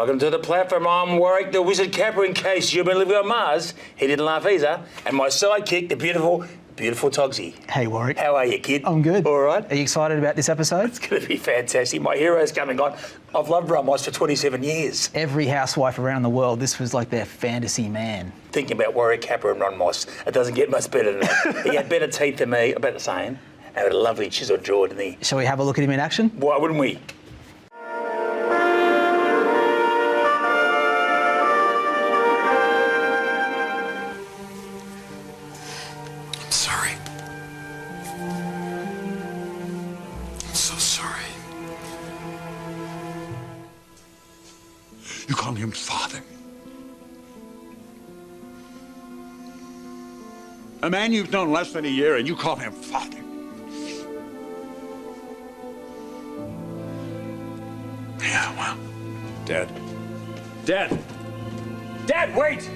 Welcome to the platform. I'm Warwick, the Wizard Capper. In case you've been living on Mars, he didn't laugh either. And my sidekick, the beautiful Togsy. Hey, Warwick. How are you, kid? I'm good. All right. Are you excited about this episode? It's going to be fantastic. My hero's coming on. I've loved Ron Moss for 27 years. Every housewife around the world, this was like their fantasy man. Thinking about Warwick Capper and Ron Moss, it doesn't get much better than that. He had better teeth than me, about the same, and had a lovely chiseled jaw, didn't he? Shall we have a look at him in action? Why wouldn't we? You call him father. A man you've known less than a year and you call him father. Yeah, well, Dad. Dad! Dad, wait!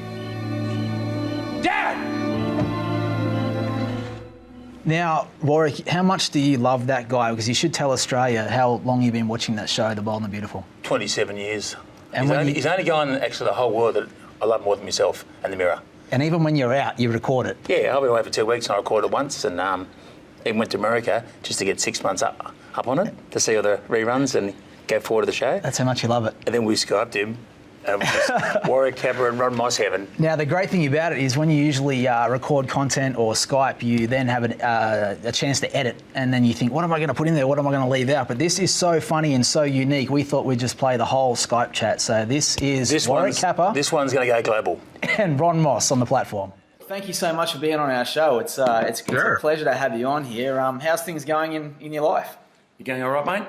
Dad! Now, Warwick, how much do you love that guy? Because you should tell Australia how long you've been watching that show, The Bold and the Beautiful. 27 years. And he's only gone, actually, the whole world that I love more than myself and The Mirror. And even when you're out, you record it. Yeah, I've been away for 2 weeks and I recorded once and even went to America just to get 6 months up on it to see all the reruns and go forward to the show. That's how much you love it. And then we Skyped him. Warwick Capper and Ron Moss heaven. Now, the great thing about it is when you usually record content or Skype, you then have a chance to edit, and then you think, what am I going to put in there? What am I going to leave out? But this is so funny and so unique, we thought we'd just play the whole Skype chat. So this is Warwick Capper. This one's going to go global. And Ron Moss on the platform. Thank you so much for being on our show. It's a pleasure to have you on here. How's things going in your life? You going all right, mate?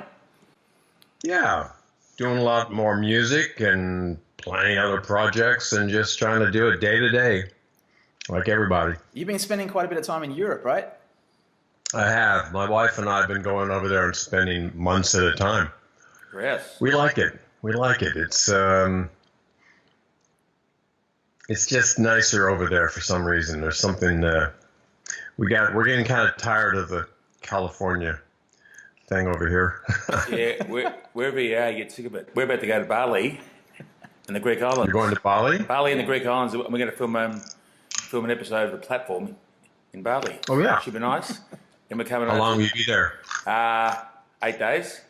Yeah, doing a lot more music and planning other projects and just trying to do it day to day, like everybody. You've been spending quite a bit of time in Europe, right? I have. My wife and I have been going over there and spending months at a time. Yes. We like it. We like it. It's just nicer over there for some reason. There's something we're getting kind of tired of the California thing over here. Yeah, wherever you are, you get sick of it. We're about to go to Bali in the Greek islands. You're going to Bali? Bali in the Greek islands. We're going to film an episode of The Platform in Bali. Oh, yeah. Should be nice. Then we're coming How long will you be there? 8 days.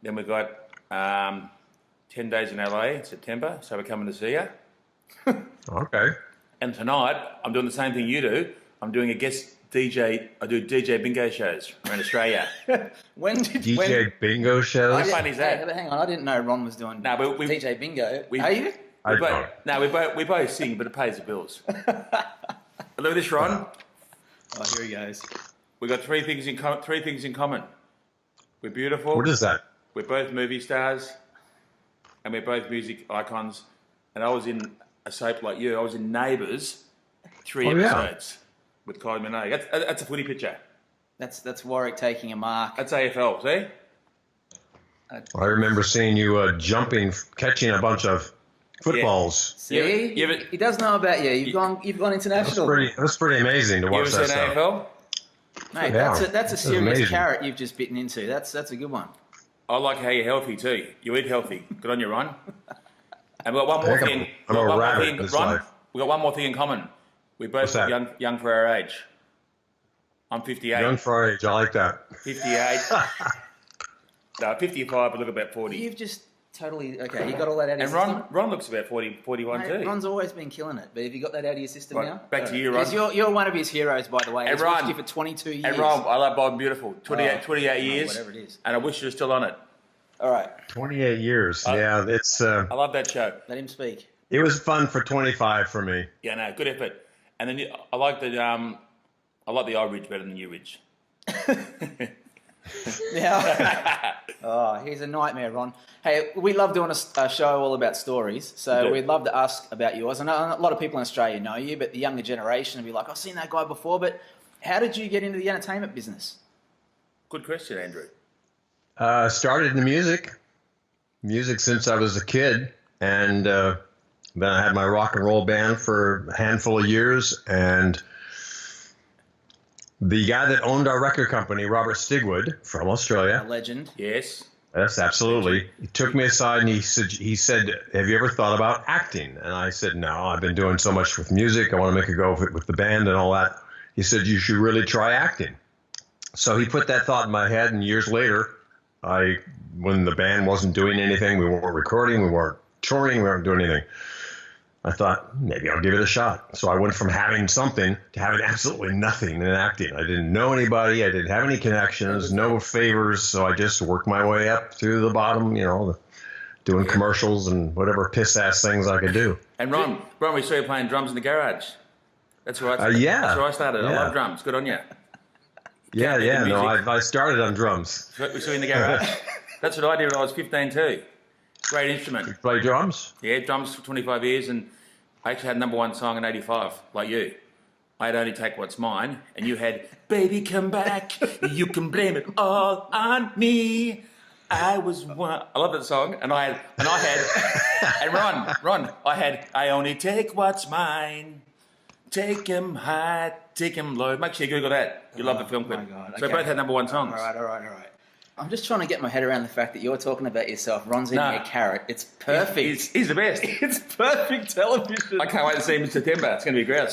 Then we've got 10 days in LA in September, so we're coming to see you. Okay. And tonight, I'm doing the same thing you do. I'm doing a guest DJ. I do DJ bingo shows around Australia. DJ bingo shows? How fun is that? Hang on, I didn't know Ron was doing DJ bingo. Are you? We both sing, but it pays the bills. Look at this, Ron. Oh, here he goes. We've got three things in common. We're beautiful. What is that? We're both movie stars, and we're both music icons. And I was in a soap like you. I was in Neighbours, 3 episodes with Kylie Minogue. That's a footy picture. That's Warwick taking a mark. That's AFL. See? I remember seeing you catching a bunch of footballs. See, he does know about you. You've gone international. That's pretty amazing to watch that stuff. AFL? Mate, that's a serious carrot you've just bitten into. That's a good one. I like how you're healthy too. You eat healthy. Good on you, Ron. And we've got one more thing. I'm a rabbit in this life. We've got one more thing in common. We're both young for our age. I'm 58. Young for our age. I like that. 58. No, 55, but look about 40. You've just totally... Okay, you got all that out of your system? system? Ron looks about 40, 41 Mate, too. Ron's always been killing it, but have you got that out of your system now? Back to you, Ron. You're one of his heroes, by the way. He's watched you for 22 years. And Ron, I love Bold and Beautiful. 28 years. Whatever it is. And I wish you were still on it. All right. 28 years. It's... I love that show. Let him speak. It was fun for 25 for me. Yeah, no, good effort. And then I like the old Ridge better than the new Ridge. Now, he's a nightmare, Ron. Hey, we love doing a show all about stories, so we'd love to ask about yours. I know a lot of people in Australia know you, but the younger generation will be like, I've seen that guy before, but how did you get into the entertainment business? Good question, Andrew. Started in music since I was a kid, and then I had my rock and roll band for a handful of years, and the guy that owned our record company, Robert Stigwood from Australia. A legend. Yes. Yes, absolutely. He took me aside and he said, "Have you ever thought about acting?" And I said, "No, I've been doing so much with music. I want to make a go of it with the band and all that." He said, "You should really try acting." So he put that thought in my head, and years later, when the band wasn't doing anything, we weren't recording, we weren't touring, we weren't doing anything, I thought, maybe I'll give it a shot. So I went from having something to having absolutely nothing in acting. I didn't know anybody. I didn't have any connections, no favors. So I just worked my way up to the bottom, doing commercials and whatever piss-ass things I could do. And Ron, we saw you playing drums in the garage. That's right. Yeah. That's where I started. Yeah. I love drums. Good on you. Yeah. No, I started on drums. We saw you in the garage. That's what I did when I was 15 too. Great instrument. You play drums? Yeah, drums for 25 years, and I actually had #1 song in '85, like you. I'd Only Take What's Mine, and you had Baby Come Back, you can blame it all on me. I was one. I love that song, and I had, and Ron, I had I Only Take What's Mine, take him high, take him low. Make sure you Google that. You love the film clip. Oh my God, So okay. both had #1 songs. All right. I'm just trying to get my head around the fact that you're talking about yourself. Ron's eating a carrot. It's perfect. He's the best. It's perfect television. I can't wait to see him in September. It's going to be great.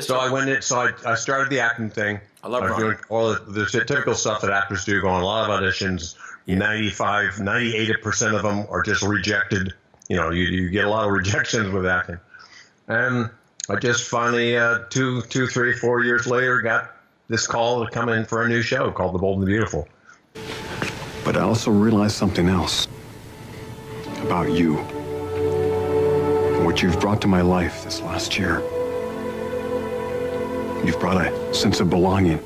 So I went in. So I started the acting thing. I love was Ron. doing all the typical stuff that actors do. Going a lot of auditions. 98% of them are just rejected. You get a lot of rejections with acting. And I just finally, 2, 3, 4 years later, got this call to come in for a new show called The Bold and the Beautiful. But I also realized something else about you and what you've brought to my life this last year. You've brought a sense of belonging,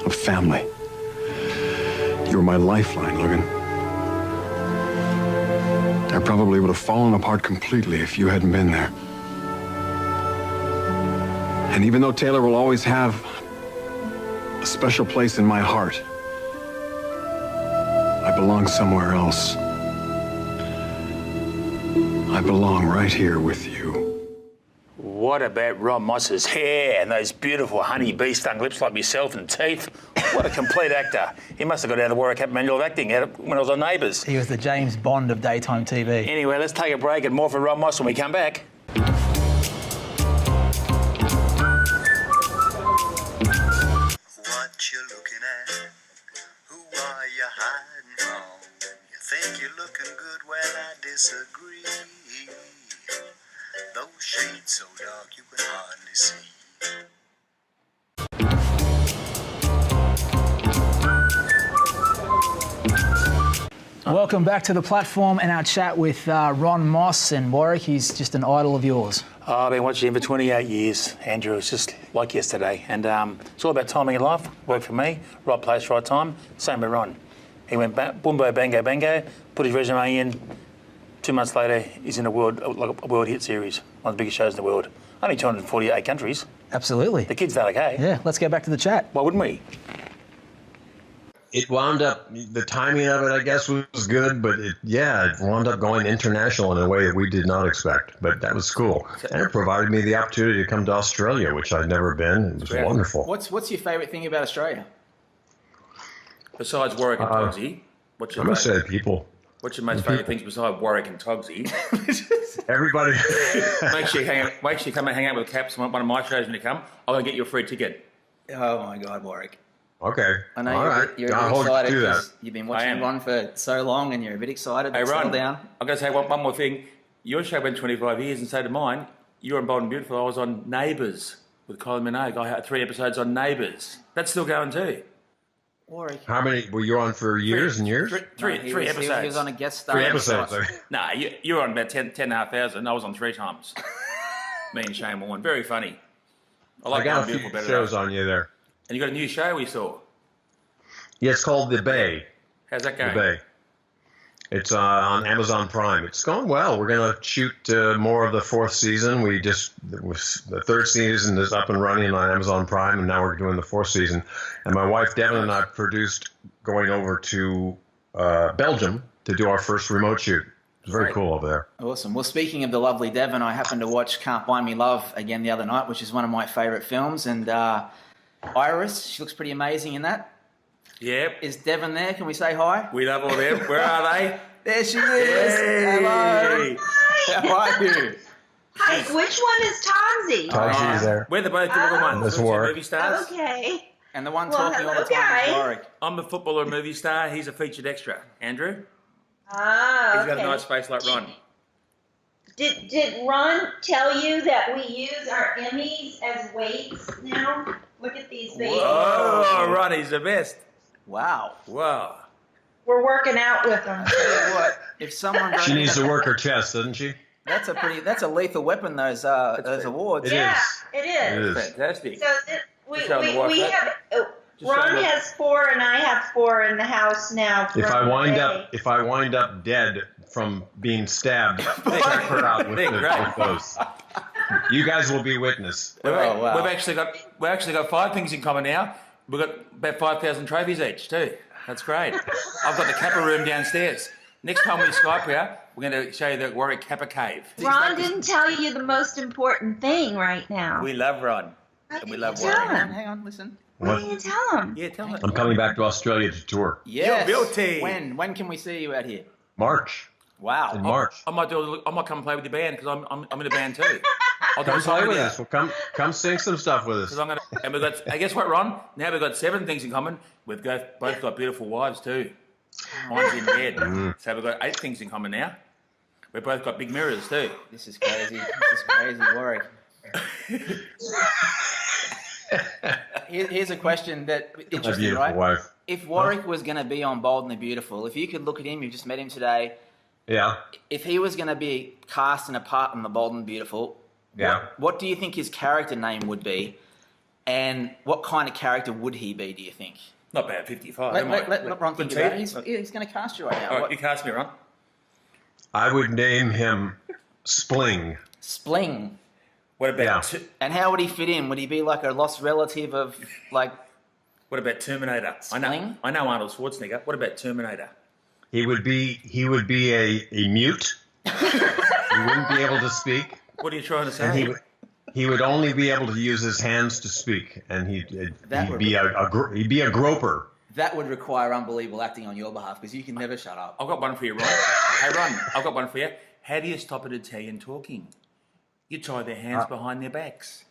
of family. You were my lifeline, Logan. I probably would have fallen apart completely if you hadn't been there. And even though Taylor will always have a special place in my heart, I belong somewhere else. I belong right here with you. What about Ron Moss's hair and those beautiful honey bee-stung lips like myself and teeth? What a complete actor. He must have got out of the Warwick Manual of Acting when I was on Neighbours. He was the James Bond of daytime TV. Anyway, let's take a break and more for Ron Moss when we come back. What you looking at? Who are you hiding from? You think you're looking good? Well, I disagree. Those shades so dark you can hardly see. Welcome back to the platform and our chat with Ron Moss and Warwick. He's just an idol of yours. I've been watching him for 28 years, Andrew. It's just like yesterday. And it's all about timing in life. Worked for me, right place, right time. Same with Ron. He went boombo, bango, bango, put his resume in. 2 months later, he's in a world hit series, one of the biggest shows in the world. Only 248 countries. Absolutely. The kid's that okay. Yeah, let's get back to the chat. Why wouldn't we? It wound up, the timing of it, I guess, was good, but it wound up going international in a way that we did not expect. But that was cool. And it provided me the opportunity to come to Australia, which I'd never been. It was wonderful. What's your favourite thing about Australia? Besides Warwick and Togsy, what's your I'm going to say people. What's your most favourite things besides Warwick and Togsy? Everybody. Make sure you come and hang out with Caps on one of my shows when you come. I'm going to get you a free ticket. Oh my God, Warwick. Okay. I know All right. you're a I'll bit hold you excited to that. because you've been watching Ron for so long and you're a bit excited. Hey, Settle Ron, down. I'm going to say one more thing. Your show went 25 years and so did mine. You were on Bold and Beautiful. I was on Neighbours with Kylie Minogue. I had 3 episodes on Neighbours. That's still going too. Warwick. How many were you on for years and years? Three episodes. He was on a guest star. 3 episodes. Nah, you were on about 10,500. I was on 3 times. Me and Shane Warne. Very funny. I like I got Bold a and few Beautiful better. shows on you there. And you got a new show we saw. Yeah, it's called The Bay. How's that The going? Bay. It's on Amazon Prime. It's going well. We're going to shoot more of the 4th season. The 3rd season is up and running on Amazon Prime, and now we're doing the 4th season. And my wife Devin and I produced going over to Belgium to do our first remote shoot. It's very cool over there. Awesome. Well, speaking of the lovely Devon, I happened to watch Can't Buy Me Love again the other night, which is one of my favourite films. And Iris, she looks pretty amazing in that. Yep. Is Devon there? Can we say hi? We love all them. Where are they? There she is. Hey. Hello. How are you? Hi, which one is Tomsy? Tomsy's there. We're the both typical ones. This We're two Warwick. movie stars. Okay. And the one Well, talking all the hello, time is guys. Warwick. I'm the footballer and movie star. He's a featured extra. Andrew? Ah, He's got a okay. nice face like Ron. Did Ron tell you that we use our Emmys as weights now? Look at these babies. Oh, Ronnie's the best. Wow. Wow. We're working out with them. Tell you what, if someone She needs to work her chest, doesn't she? that's a lethal weapon. Those awards. It Yeah, is. it It is. is. Fantastic. So we Just showing the wife that. have. Just Ron showing the- has 4 and I have 4 in the house now. If I from wind up dead from being stabbed, check her out with, They're great. with those. You guys will be witness. We've, Oh, wow. we've actually got 5 things in common now. We've got about 5,000 trophies each too. That's great. I've got the Kappa room downstairs. Next time we Skype here, we're going to show you the Warwick Kappa cave. Ron didn't tell you the most important thing right now. We love Ron. What And we did love you tell Warwick. him? Hang on, listen. What did you tell him? Yeah, tell me. I'm coming back to Australia to tour. Yes. You're guilty. When can we see you out here? March. Wow. In March. I might come play with your band because I'm in a band too. I'll do a Come song play with you. us. Well, come sing some stuff with us. 'Cause I'm gonna, and we've got, and guess what, Ron? Now we've got 7 things in common. We've both got beautiful wives too. Mine's in bed. So we've got 8 things in common now. We've both got big mirrors too. This is crazy. Warwick. Here's a question that My interesting, beautiful right? wife. If Warwick was going to be on Bold and the Beautiful, if you could look at him, you just met him today. Yeah. If he was going to be cast in a part in the Bold and the Beautiful, Yeah. what do you think his character name would be? And what kind of character would he be, do you think? Not bad, 55. Let Ron think Good about it. teeth. He's going to cast you right now. All right, What- you cast me, Ron. I would name him Spling. Spling. What about Yeah. And how would he fit in? Would he be like a lost relative of, like, what about Terminator? Spling? I know Arnold Schwarzenegger. What about Terminator? He would be a mute. He wouldn't be able to speak, What are you trying to say? and he would only be able to use his hands to speak, and he'd be a groper. that would require unbelievable acting on your behalf because you can never shut up. I've got one for you, Ron. Hey, Ron, I've got one for you. How do you stop an Italian talking? You tie their hands behind their backs.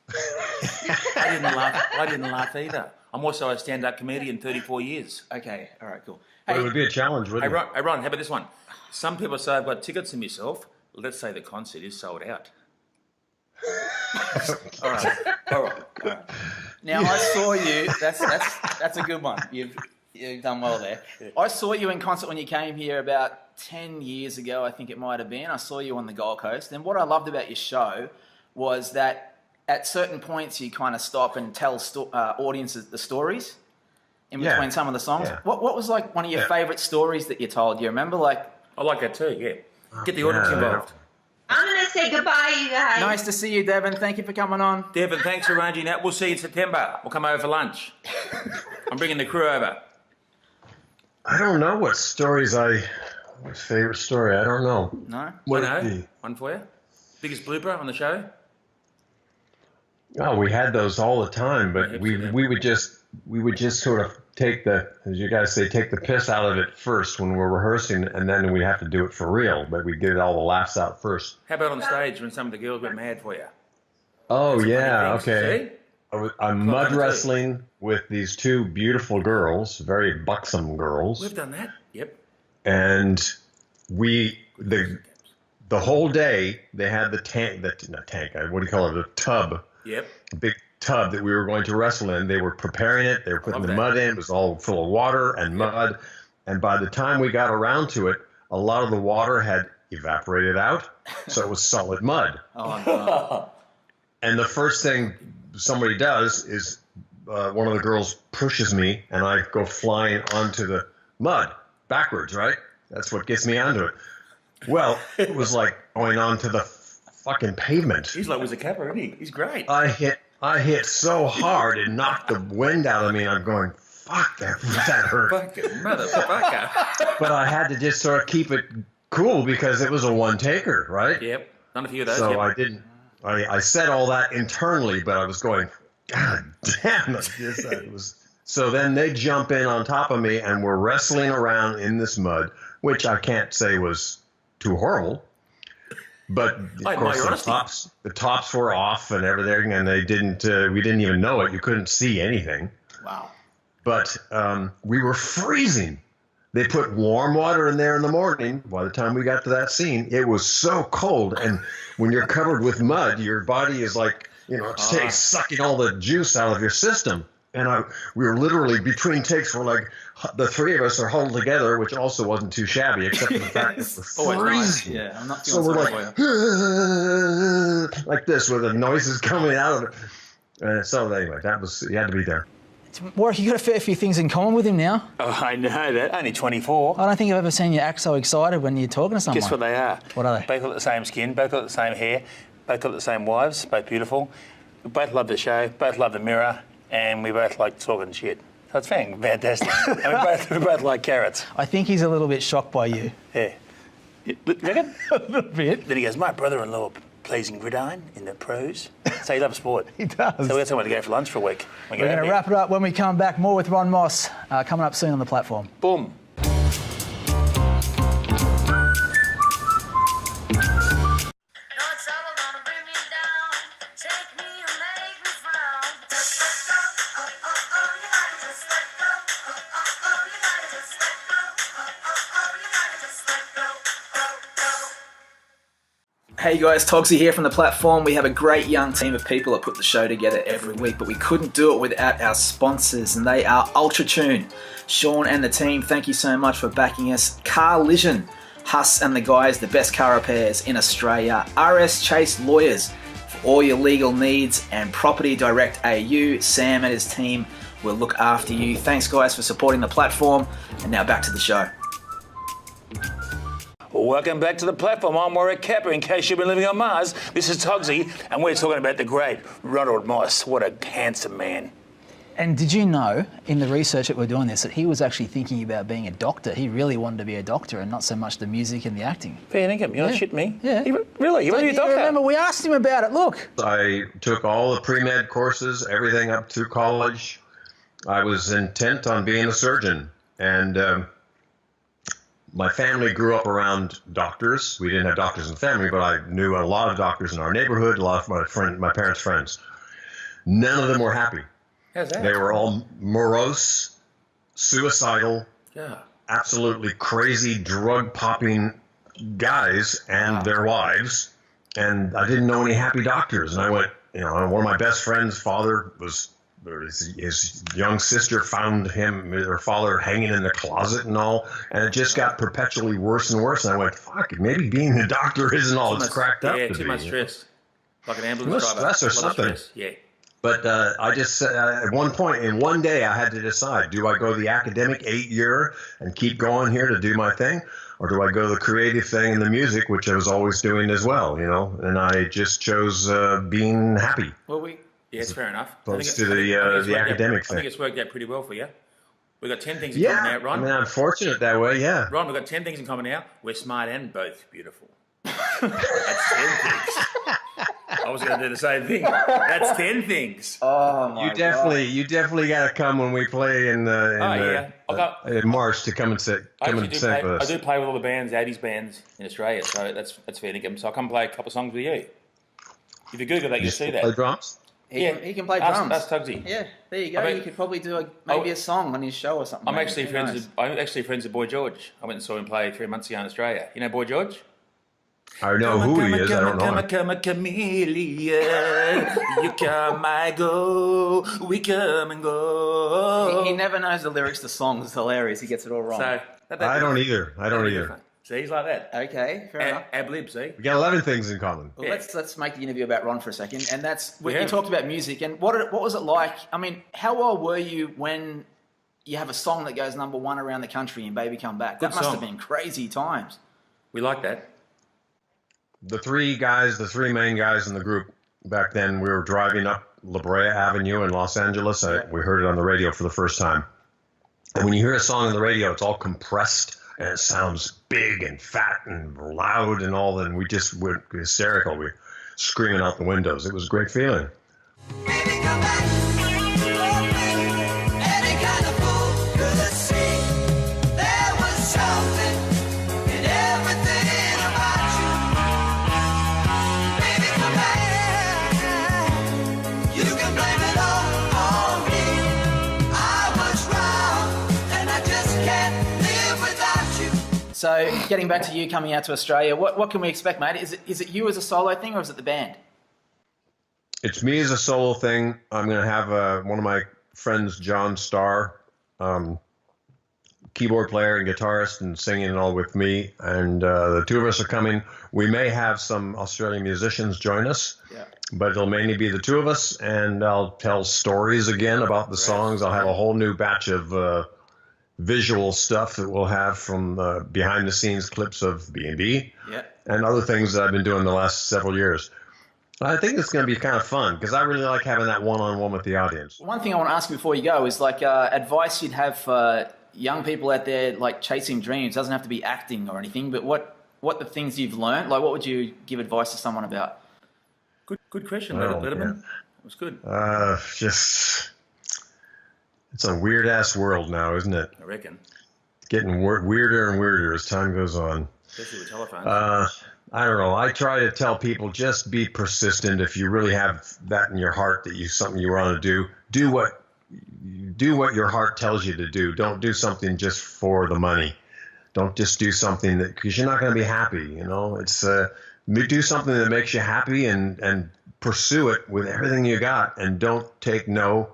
I didn't laugh either. I'm also a stand-up comedian, 34 years. Okay, all right, cool. But Hey, it would be a challenge, Hey, wouldn't it? Ron, how about this one? Some people say I've got tickets to myself. Let's say the concert is sold out. all right. Now I saw you. That's a good one. You've done well there. I saw you in concert when you came here about 10 years ago, I think it might have been. I saw you on the Gold Coast. And what I loved about your show was that at certain points you kind of stop and tell audiences the stories in Yeah. between some of the songs. Yeah. What was like one of your Yeah. favourite stories that you told? Do you remember? Like, I like that too, yeah. Get the audience Yeah. involved. I'm going to say goodbye, you guys. nice to see you, Devon. Thank you for coming on. Devon, thanks for arranging that. We'll see you in September. We'll come over for lunch. I'm bringing the crew over. I don't know what stories my favorite story. I don't know. No? What I it know. be? One for you. Biggest blooper on the show. Oh, we had those all the time, but Yeah, we would just sort of take the, as you guys say, take the piss out of it first when we're rehearsing, and then we have to do it for real. But we get all the laughs out first. How about on stage when some of the girls went mad for you? Oh Some yeah, funny things. okay. I'm mud too. wrestling with these 2 beautiful girls, very buxom girls, We've done that. Yep. and the whole day they had the tank, not tank, what do you call it, a tub. Yep. A big tub that we were going to wrestle in. They were preparing it. They were putting Love the that. mud in. It was all full of water and mud. And by the time we got around to it, a lot of the water had evaporated out. So it was solid mud. Oh, no. And the first thing somebody does is one of the girls pushes me and I go flying onto the mud backwards, right? That's what gets me onto it. Well, it was like going onto the fucking pavement. He's like, was a capper, isn't he? He's great. I hit so hard it knocked the wind out of me. I'm going, fuck, that hurt. Fucking motherfucker. But I had to just sort of keep it cool because it was a one taker, right? Yep. Done a few of those. So yep. I didn't. I said all that internally, but I was going, God damn it! It was So then they jump in on top of me, and we're wrestling around in this mud, which I can't say was too horrible. But of course, the tops were off and everything, and they didn't. We didn't even know it. You couldn't see anything. Wow. But we were freezing. They put warm water in there in the morning. By the time we got to that scene, it was so cold, and when you're covered with mud, your body is like, sucking all the juice out of your system. And we were literally, between takes, we're like, the three of us are huddled together, which also wasn't too shabby, except for the fact that we're freezing. Yeah, I'm not so we're like this, with the noises coming out of it. So anyway, you had to be there. Warwick, you got a fair few things in common with him now. Oh, I know that. Only 24. I don't think I've ever seen you act so excited when you're talking to someone. Guess what they are? What are they? Both got the same skin, both got the same hair, both got the same wives, both beautiful. We both love the show, both love the Mirror, and we both like talking shit. So it's fantastic. And we both like carrots. I think he's a little bit shocked by you. Yeah. You reckon? A little bit. Then he goes, my brother-in-law plays in gridiron in the pros. So he loves sport. He does. So we got somewhere to go for lunch for a week. We're going to wrap it up when we come back. More with Ron Moss coming up soon on the platform. Boom. Hey guys, Togsy here from the platform. We have a great young team of people that put the show together every week, but we couldn't do it without our sponsors, and they are UltraTune. Sean and the team, thank you so much for backing us. Carlision, Huss and the guys, the best car repairs in Australia. RS Chase Lawyers for all your legal needs, and Property Direct AU. Sam and his team will look after you. Thanks guys for supporting the platform, and now back to the show. Welcome back to the platform. I'm Warwick Capper. In case you've been living on Mars, this is Togsy, and we're talking about the great Ronald Moss. What a handsome man. And did you know, in the research that we're doing this, that he was actually thinking about being a doctor? He really wanted to be a doctor and not so much the music and the acting. Fair dinkum. You're not shitting me? Yeah. Really? You want to be a doctor? Remember, we asked him about it. Look. I took all the pre-med courses, everything up through college. I was intent on being a surgeon, and my family grew up around doctors. We didn't have doctors in the family, but I knew a lot of doctors in our neighborhood, a lot of my parents' friends. None of them were happy. How's that? They were all morose, suicidal, absolutely crazy drug-popping guys and their wives. And I didn't know any happy doctors. And I went, one of my best friends' father was, his young sister found her father hanging in the closet and all, and it just got perpetually worse and worse. And I went, fuck, maybe being a doctor isn't all it's cracked up to be. Too much stress. Like an ambulance driver. Stress or something. Yeah. But I just said, at one point, in one day, I had to decide, do I go the academic 8-year and keep going here to do my thing? Or do I go the creative thing in the music, which I was always doing as well, And I just chose being happy. Well, yeah, it's fair enough. Opposed to the academic thing. I think it's worked out pretty well for you. We've got 10 things in common now, Ron. I mean, I'm fortunate that way, yeah. Ron, we've got 10 things in common now. We're smart and both beautiful. That's 10 things. I was going to do the same thing. That's 10 things. Oh, my God. You definitely got to come when we play in March to come and sing with us. I do play with all the bands, 80s bands in Australia, so that's fair dinkum. So I'll come play a couple of songs with you. If you Google that, you'll see that. Play drums? He can play drums. That's Tugsy. Yeah, there you go. You could probably do maybe a song on his show or something. I'm actually friends with Boy George. I went and saw him play 3 months ago in Australia. You know Boy George? I know who he is. I don't know him. Come a chameleon. You come, I go. We come and go. He never knows the lyrics to songs. It's hilarious. He gets it all wrong. I don't either. See, he's like that. Okay, fair enough. Ad-lib, see? We got 11 things in common. Well, let's make the interview about Ron for a second. And that's, you talked about music. And what was it like? I mean, how old were you when you have a song that goes #1 around the country and Baby Come Back? That must have been crazy times. We like that. The three main guys in the group back then, we were driving up La Brea Avenue in Los Angeles. We heard it on the radio for the first time. And when you hear a song on the radio, it's all compressed and it sounds big and fat and loud and all. And we just went hysterical. We were screaming out the windows. It was a great feeling. Baby, come back. Oh, baby. Baby, So, getting back to you coming out to Australia, what can we expect, mate? Is it you as a solo thing, or is it the band? It's me as a solo thing. I'm going to have one of my friends, John Starr, keyboard player and guitarist, and singing and all with me. And the two of us are coming. We may have some Australian musicians join us, but it'll mainly be the two of us. And I'll tell stories again about the songs. I'll have a whole new batch of visual stuff that we'll have from behind-the-scenes clips of B&B and other things that I've been doing the last several years. I think it's going to be kind of fun because I really like having that one-on-one with the audience. One thing I want to ask you before you go is like advice you'd have for young people out there like chasing dreams. It doesn't have to be acting or anything, but what the things you've learned, like what would you give advice to someone about? Good question, Letterman. It was good. It's a weird-ass world now, isn't it? I reckon. Getting weirder and weirder as time goes on. Especially with telephones. I don't know. I try to tell people just be persistent. If you really have that in your heart that something you want to do what your heart tells you to do. Don't do something just for the money. Don't just do something because you're not going to be happy. You know, it's do something that makes you happy and pursue it with everything you got, and don't take no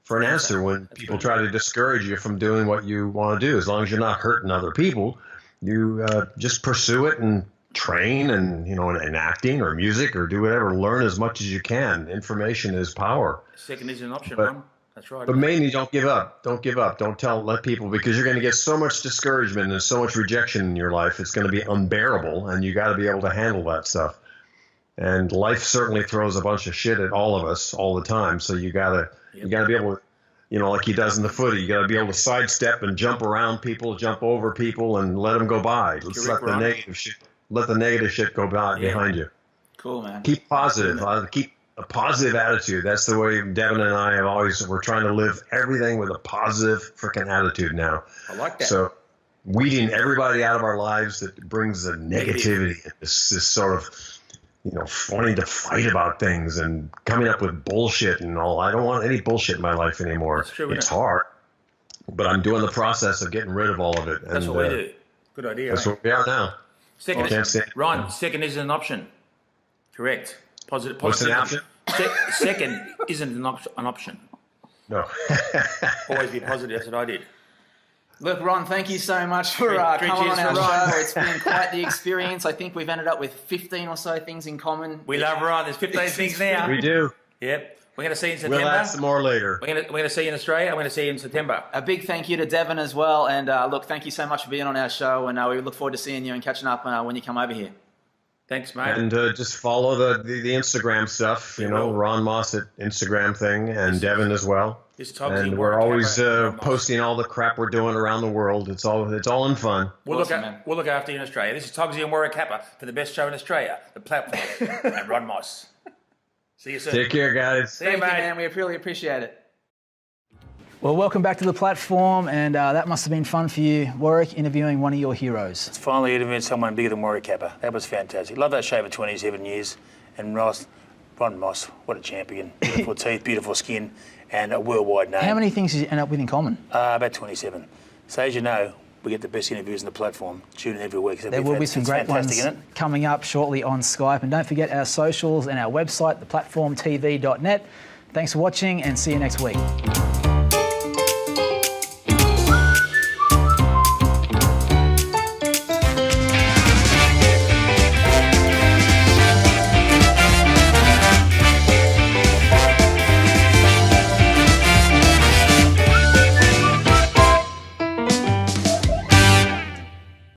for an answer when people try to discourage you from doing what you want to do. As long as you're not hurting other people, you just pursue it and train and, in acting or music or do whatever. Learn as much as you can. Information is power. Second is an option, Ron. That's right. But mainly don't give up. Don't give up. Don't let people, because you're going to get so much discouragement and so much rejection in your life. It's going to be unbearable, and you got to be able to handle that stuff. And life certainly throws a bunch of shit at all of us all the time. So you got to be able to, like he does in the footy, you got to be able to sidestep and jump around people, jump over people, and let them go by. Let's let the negative shit go by behind you. Cool, man. Keep positive. Keep a positive attitude. That's the way Devin and I we're trying to live everything with a positive freaking attitude now. I like that. So weeding everybody out of our lives that brings the negativity, this sort of, wanting to fight about things and coming up with bullshit and all. I don't want any bullshit in my life anymore. That's true, it's hard, but I'm doing the process of getting rid of all of it. That's what we do. Good idea. That's what we are now. Second isn't an option. Correct. Positive. What's an option? Second isn't an option. No. Always be positive. That's what I did. Look, Ron, thank you so much for coming on our show. It's been quite the experience. I think we've ended up with 15 or so things in common. We love Ron. There's 15 things now. We do. Yep. We're going to see you in September. We'll add some more later. We're going to see you in Australia. I'm going to see you in September. A big thank you to Devin as well. And look, thank you so much for being on our show. And we look forward to seeing you and catching up when you come over here. Thanks, mate. And just follow the Instagram stuff, Ron Moss at Instagram thing, and Devin as well. And we're always posting all the crap we're doing around the world. It's all in fun. We'll look after you in Australia. This is Togsy and Warwick Kappa for the best show in Australia, The Platform, and Ron Moss. See you soon. Take care, guys. See you, mate. Man. We really appreciate it. Well, welcome back to The Platform, and that must have been fun for you, Warwick, interviewing one of your heroes. It's finally interviewing someone bigger than Warwick Kappa. That was fantastic. Love that show for 27 years. And Ron Moss, what a champion. Beautiful teeth, beautiful skin, and a worldwide name. How many things did you end up with in common? About 27. So as you know, we get the best interviews on The Platform. Tune in every week. There will be some great ones coming up shortly on Skype. And don't forget our socials and our website, theplatformtv.net. Thanks for watching, and see you next week.